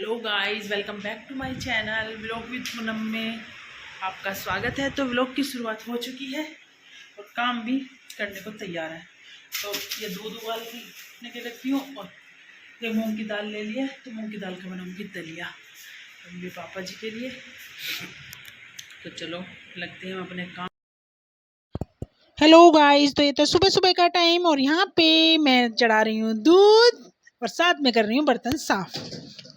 Hello guys, welcome back to my channel vlog with Poonam में आपका स्वागत है। तो व्लॉग की शुरुआत हो चुकी है और काम भी करने को तैयार है। तो ये दूध उबाल के रखती हूँ और ये मूंग की दाल ले लिया, तो मूंग की दाल का बनाऊँगी दलिया मेरे पापा जी के लिए। तो चलो लगते हैं अपने काम। हेलो गाइस, तो ये तो सुबह सुबह का टाइम और यहाँ पे मैं चढ़ा रही हूँ दूध और साथ में कर रही हूँ बर्तन साफ।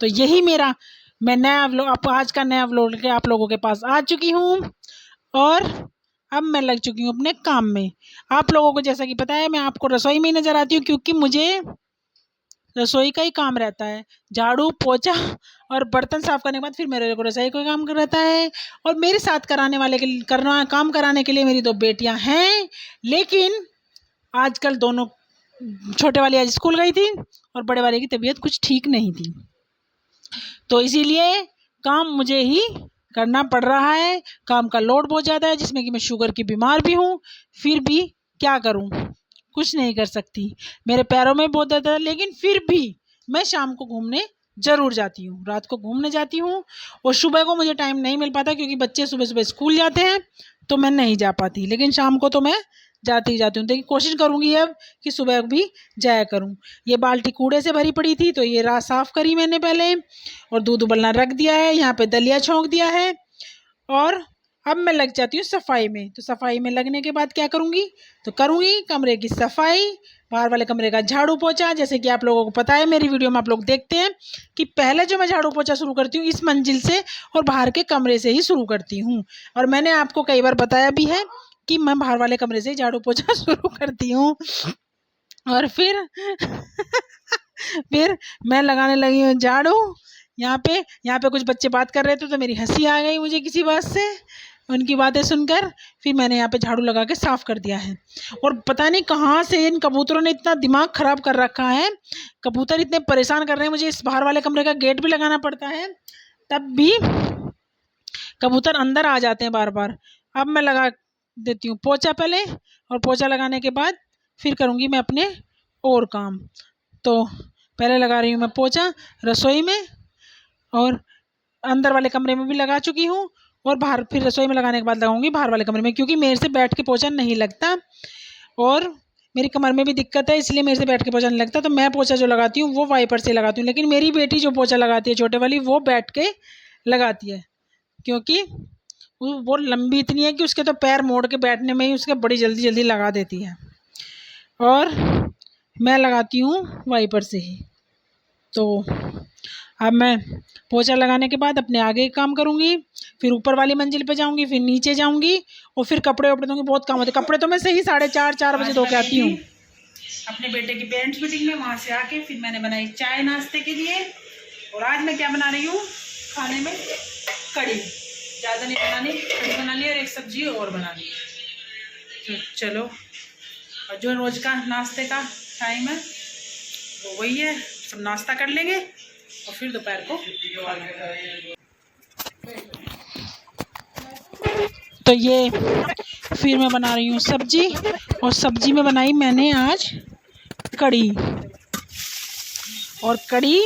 तो यही मेरा मैं नया व्लॉग आज का नया व्लॉग लेके आप लोगों के पास आ चुकी हूँ और अब मैं लग चुकी हूँ अपने काम में। आप लोगों को जैसा कि पता है, मैं आपको रसोई में ही नज़र आती हूँ क्योंकि मुझे रसोई का ही काम रहता है। झाड़ू पोछा और बर्तन साफ करने के बाद फिर मेरे को रसोई का काम रहता है। और मेरे साथ काम कराने के लिए मेरी दो बेटियां हैं, लेकिन आजकल दोनों, छोटे वाली आज स्कूल गई थी और बड़े वाले की तबीयत कुछ ठीक नहीं थी, तो इसीलिए काम मुझे ही करना पड़ रहा है। काम का लोड बहुत ज़्यादा है, जिसमें कि मैं शुगर की बीमार भी हूँ। फिर भी क्या करूँ, कुछ नहीं कर सकती। मेरे पैरों में बहुत दर्द है, लेकिन फिर भी मैं शाम को घूमने ज़रूर जाती हूँ, रात को घूमने जाती हूँ। और सुबह को मुझे टाइम नहीं मिल पाता क्योंकि बच्चे सुबह सुबह स्कूल जाते हैं, तो मैं नहीं जा पाती। लेकिन शाम को तो मैं जाती ही जाती हूँ। देखिए, कोशिश करूँगी अब कि सुबह भी जाया करूँ। ये बाल्टी कूड़े से भरी पड़ी थी, तो ये रात साफ़ करी मैंने पहले और दूध उबलना रख दिया है। यहाँ पे दलिया छोंक दिया है और अब मैं लग जाती हूँ सफाई में। तो सफाई में लगने के बाद क्या करूँगी, तो करूँगी कमरे की सफाई, बाहर वाले कमरे का झाड़ू पोछा। जैसे कि आप लोगों को पता है, मेरी वीडियो में आप लोग देखते हैं कि पहले जो मैं झाड़ू पोछा शुरू करती हूँ इस मंजिल से और बाहर के कमरे से ही शुरू करती हूँ। और मैंने आपको कई बार बताया भी है कि मैं बाहर वाले कमरे से ही झाड़ू पोछा शुरू करती हूँ। और फिर फिर मैं लगाने लगी हूँ झाड़ू। यहाँ पे कुछ बच्चे बात कर रहे थे, तो मेरी हंसी आ गई मुझे किसी बात से, उनकी बातें सुनकर। फिर मैंने यहाँ पे झाड़ू लगा के साफ़ कर दिया है। और पता नहीं कहाँ से इन कबूतरों ने इतना दिमाग ख़राब कर रखा है। कबूतर इतने परेशान कर रहे हैं मुझे, इस बाहर वाले कमरे का गेट भी लगाना पड़ता है, तब भी कबूतर अंदर आ जाते हैं बार बार। अब मैं लगा देती हूँ पोछा पहले, और पोछा लगाने के बाद फिर करूँगी मैं अपने और काम। तो पहले लगा रही हूँ मैं पोछा रसोई में, और अंदर वाले कमरे में भी लगा चुकी हूँ, और बाहर फिर रसोई में लगाने के बाद लगाऊंगी बाहर वाले कमरे में, क्योंकि मेरे से बैठ के पोछा नहीं लगता और मेरी कमर में भी दिक्कत है, इसलिए मेरे से बैठ के पोछा नहीं लगता। तो मैं पोछा जो लगाती हूँ वो वाइपर से लगाती हूँ, लेकिन मेरी बेटी जो पोछा लगाती है छोटे वाली, वो बैठ के लगाती है, क्योंकि वो लंबी इतनी है कि उसके तो पैर मोड़ के बैठने में ही उसके बड़ी जल्दी जल्दी लगा देती है, और मैं लगाती हूँ वाइपर से ही। तो अब मैं पोछा लगाने के बाद अपने आगे काम करूँगी, फिर ऊपर वाली मंजिल पे जाऊँगी, फिर नीचे जाऊँगी और फिर कपड़े वपड़े धोंगी। बहुत काम होते हैं। कपड़े तो मैं सही 4:30 बजे धो के आती हूँ अपने बेटे की पेरेंट्स मीटिंग में। वहाँ से आके फिर मैंने बनाई चाय नाश्ते के लिए। और आज मैं क्या बना रही हूँ खाने में, कड़ी। ज़्यादा नहीं बनानी, कड़ी बना ली और एक सब्जी और बना ली। तो चलो, और जो रोज़ का नाश्ते का टाइम है वो वही है, सब नाश्ता कर लेंगे और फिर दोपहर को खा लेंगे। तो ये फिर मैं बना रही हूँ सब्जी, और सब्जी में बनाई मैंने आज कड़ी, और कड़ी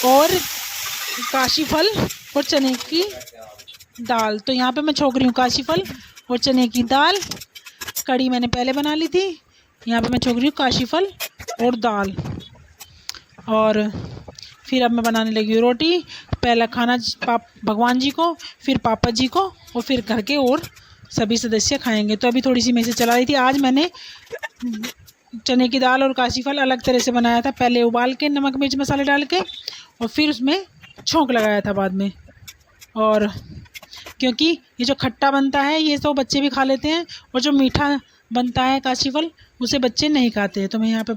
और काशी फल और चने की दाल। तो यहाँ पे मैं छोक रही हूँ काशी फल और चने की दाल। कड़ी मैंने पहले बना ली थी, यहाँ पे मैं छोक रही हूँ काशी फल और दाल। और फिर अब मैं बनाने लगी हूँ रोटी। पहला खाना भगवान जी को, फिर पापा जी को, और फिर घर के और सभी सदस्य खाएंगे। तो अभी थोड़ी सी मैं से चला रही थी। आज मैंने चने की दाल और काशी फल अलग तरह से बनाया था, पहले उबाल के नमक मिर्च मसाले डाल के, और फिर उसमें छोंक लगाया था बाद में। और क्योंकि ये जो खट्टा बनता है ये तो बच्चे भी खा लेते हैं, और जो मीठा बनता है काशी फल उसे बच्चे नहीं खाते हैं। तो मैं यहाँ पे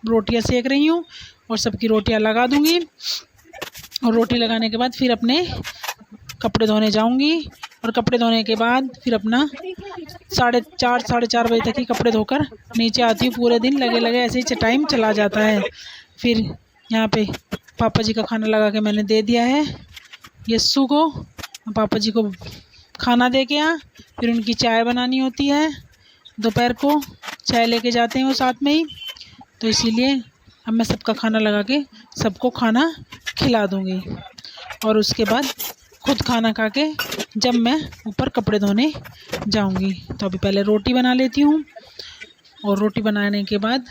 रोटियाँ सेक रही हूँ और सबकी रोटियाँ लगा दूँगी, और रोटी लगाने के बाद फिर अपने कपड़े धोने जाऊँगी, और कपड़े धोने के बाद फिर अपना 4:30 बजे तक ही कपड़े धोकर नीचे आती हूँ। पूरे दिन लगे लगे ऐसे ही टाइम चला जाता है। फिर यहाँ पे पापा जी का खाना लगा के मैंने दे दिया है यस्सू को। पापा जी को खाना दे के आ, फिर उनकी चाय बनानी होती है, दोपहर को चाय लेके जाते हैं वो साथ में ही। तो इसीलिए अब मैं सबका खाना लगा के सबको खाना खिला दूँगी। और उसके बाद खुद खाना खा के जब मैं ऊपर कपड़े धोने जाऊँगी। तो अभी पहले रोटी बना लेती हूँ, और रोटी बनाने के बाद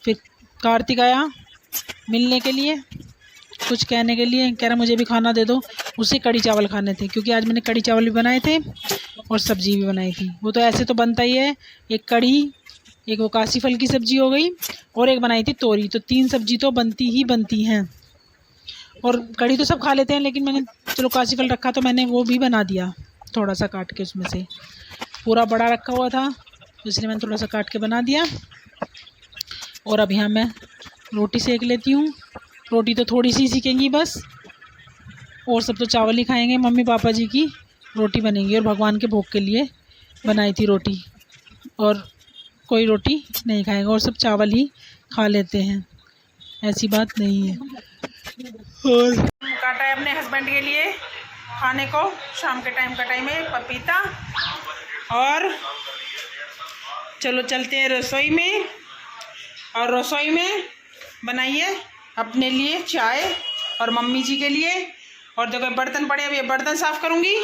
फिर कार्तिक आया मिलने के लिए, कुछ कहने के लिए, कह रहा मुझे भी खाना दे दो। उसे कढ़ी चावल खाने थे, क्योंकि आज मैंने कढ़ी चावल भी बनाए थे और सब्ज़ी भी बनाई थी। वो तो ऐसे तो बनता ही है, एक कढ़ी, एक वो काशी फल की सब्ज़ी हो गई, और एक बनाई थी तोरी। तो 3 सब्ज़ी तो बनती ही बनती हैं। और कढ़ी तो सब खा लेते हैं, लेकिन मैंने चलो काशी फल रखा तो मैंने वो भी बना दिया, थोड़ा सा काट के उसमें से। पूरा बड़ा रखा हुआ था तो इसलिए मैंने थोड़ा सा काट के बना दिया। और अब यहाँ मैं रोटी सेक लेती हूँ। रोटी तो थोड़ी सी सीखेंगी बस, और सब तो चावल ही खाएंगे। मम्मी पापा जी की रोटी बनेगी, और भगवान के भोग के लिए बनाई थी रोटी, और कोई रोटी नहीं खाएगा, और सब चावल ही खा लेते हैं, ऐसी बात नहीं है। और काटा है अपने हस्बैंड के लिए खाने को, शाम के टाइम का टाइम है, पपीता। और चलो चलते हैं रसोई में, और रसोई में बनाइए अपने लिए चाय और मम्मी जी के लिए। और देखो बर्तन पड़े, अभी बर्तन साफ़ करूँगी।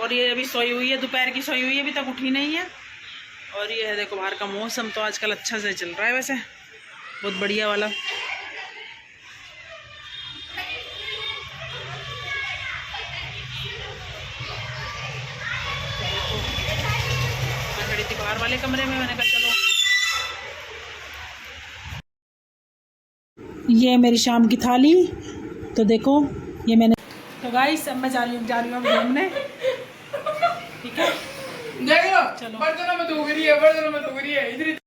और ये अभी सोई हुई है, दोपहर की सोई हुई है, अभी तक उठी नहीं है। और ये है देखो बाहर का मौसम तो आजकल अच्छा से चल रहा है, वैसे बहुत बढ़िया वाला। मैं खड़ी थी बाहर वाले कमरे में, मैंने कहा चलो ये मेरी शाम की थाली। तो देखो ये मैंने, तो गाइस अब मैं जा रही हूँ घूमने, ठीक है। चलो बर्तनों में धो रही है इधर।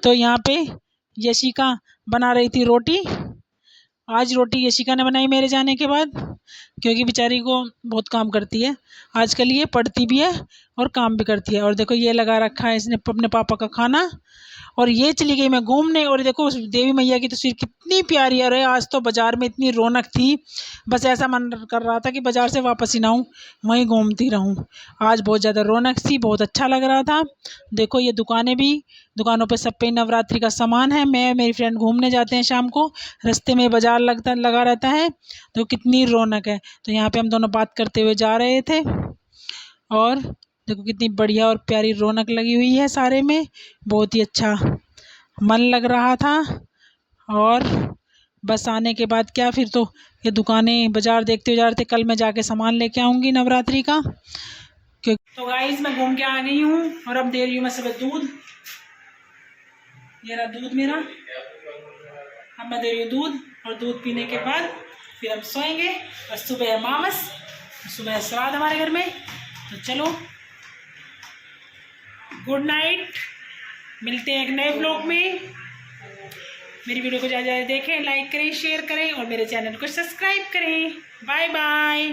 तो यहाँ पे यशिका बना रही थी रोटी। आज रोटी यशिका ने बनाई मेरे जाने के बाद, क्योंकि बेचारी को बहुत काम करती है आजकल, ये पढ़ती भी है और काम भी करती है। और देखो ये लगा रखा है इसने अपने पापा का खाना। और ये चली गई मैं घूमने, और देखो उस देवी मैया की तस्वीर कितनी प्यारी है। अरे आज तो बाज़ार में इतनी रौनक थी, बस ऐसा मन कर रहा था कि बाज़ार से वापस ही ना आऊँ, वहीं घूमती रहूँ। आज बहुत ज़्यादा रौनक थी, बहुत अच्छा लग रहा था। देखो ये दुकानें भी, दुकानों पे सब पे नवरात्रि का सामान है। मैं मेरी फ्रेंड घूमने जाते हैं शाम को, रास्ते में बाज़ार लगा रहता है, तो कितनी रौनक है। तो यहाँ पर हम दोनों बात करते हुए जा रहे थे, और देखो कितनी बढ़िया और प्यारी रौनक लगी हुई है सारे में, बहुत ही अच्छा मन लग रहा था। और बस आने के बाद क्या, फिर तो ये दुकानें बाज़ार देखते हुए जा रहे थे। कल मैं जाके सामान लेके आऊँगी नवरात्रि का। तो गाइस मैं घूम के आ गई हूँ, और अब दे रही हूँ मैं सुबह दूध। ये रहा दूध मेरा, अब मैं दे रही हूँ दूध, और दूध पीने के बाद फिर हम सोएंगे। और सुबह है अमावस, सुबह श्राद्ध हमारे घर में। तो चलो गुड नाइट, मिलते हैं एक नए ब्लॉग में। मेरी वीडियो को ज़्यादा देखें, लाइक करें, शेयर करें, और मेरे चैनल को सब्सक्राइब करें। Bye bye.